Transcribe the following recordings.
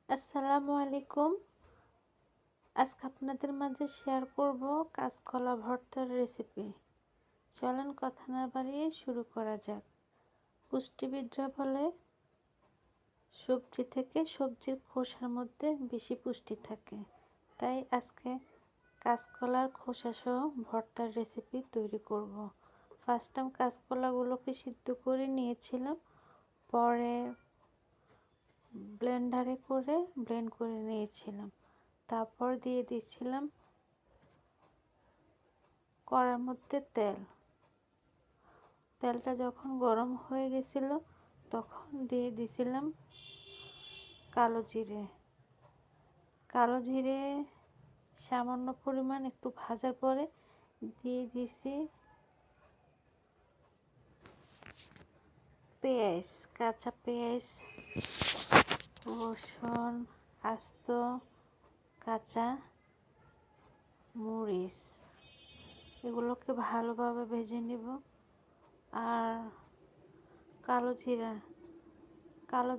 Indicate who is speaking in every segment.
Speaker 1: আসসালামু আলাইকুম। আজকে আপনাদের মাঝে শেয়ার করব কাঁচকলা ভর্তার রেসিপি। চলেন কথা না বাড়িয়ে শুরু করা যাক। পুষ্টিবিদরা বলে সবজি থেকে সবজির খোসার মধ্যে বেশি পুষ্টি থাকে। তাই আজকে কাঁচকলার খোসাসহ ভর্তার রেসিপি তৈরি করব। ফার্স্ট টাইম কাঁচকলাগুলোকে সিদ্ধ করে নিয়েছিলাম, পরে ব্লেন্ডারে করে ব্লেন্ড করে নিয়েছিলাম। তারপর দিয়ে দিয়েছিলাম কড়ার মধ্যে তেলটা যখন গরম হয়ে গেছিল তখন দিয়ে দিয়েছিলাম কালো জিরে সামান্য পরিমাণ একটু ভাজার পরে দিয়ে দিয়েছি পেঁয়াজ, কাঁচা পেঁয়াজ, রসুন, আস্ত কাঁচা মরিচ, এগুলোকে ভালোভাবে ভেজে নিব। আর কালো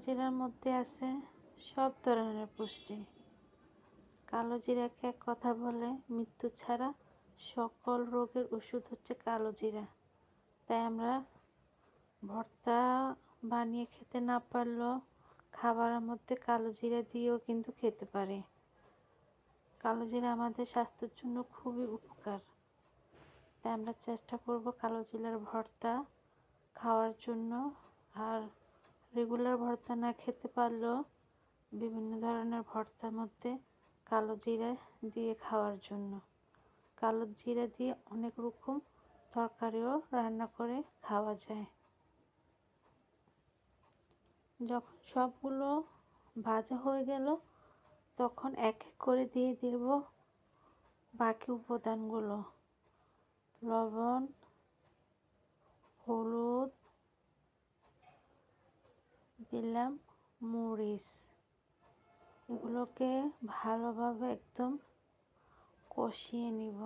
Speaker 1: জিরার মধ্যে আছে সব ধরনের পুষ্টি। কালো জিরাকে এক কথা বলে মৃত্যু ছাড়া সকল রোগের ওষুধ হচ্ছে কালো জিরা। তাই আমরা ভর্তা বানিয়ে খেতে না পারলেও খাবারের মধ্যে কালো জিরা দিয়েও কিন্তু খেতে পারি। কালো জিরা আমাদের স্বাস্থ্যের জন্য খুবই উপকার। তাই আমরা চেষ্টা করব কালো জিরার ভর্তা খাওয়ার জন্য। আর রেগুলার ভর্তা না খেতে পারলেও বিভিন্ন ধরনের ভর্তার মধ্যে কালো জিরা দিয়ে খাওয়ার জন্য। কালো জিরা দিয়ে অনেক রকম তরকারিও রান্না করে খাওয়া যায়। যখন সবগুলো ভাজা হয়ে গেল তখন এক এক করে দিয়ে দেব বাকি উপাদানগুলো। লবণ, হলুদ, দিলাম মরিচ। এগুলোকে ভালোভাবে একদম কষিয়ে নিব।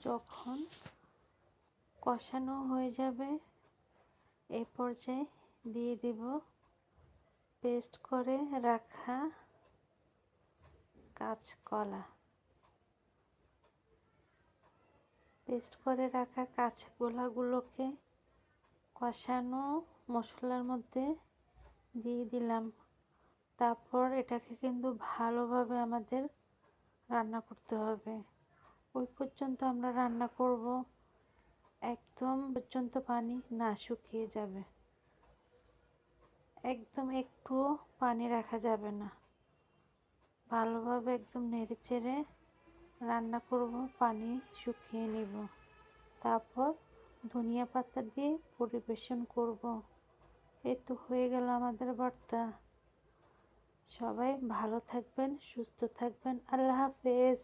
Speaker 1: যখন কষানো হয়ে যাবে এই পর্যায়ে দিয়ে দেব পেস্ট করে রাখা কাঁচকলাগুলোকে কষানো মশলার মধ্যে দিয়ে দিলাম। তারপর এটাকে কিন্তু ভালোভাবে আমাদের রান্না করতে হবে। ওই পর্যন্ত আমরা রান্না করব একদম পর্যন্ত পানি না শুকিয়ে যাবে। একদম একটুও পানি রাখা যাবে না। ভালোভাবে একদম নেড়ে চেড়ে রান্না করব, পানি শুকিয়ে নেব। তারপর ধনিয়া পাতা দিয়ে পরিবেশন করব। এই তো হয়ে গেল আমাদের ভর্তা। সবাই ভালো থাকবেন, সুস্থ থাকবেন। আল্লাহ হাফেজ।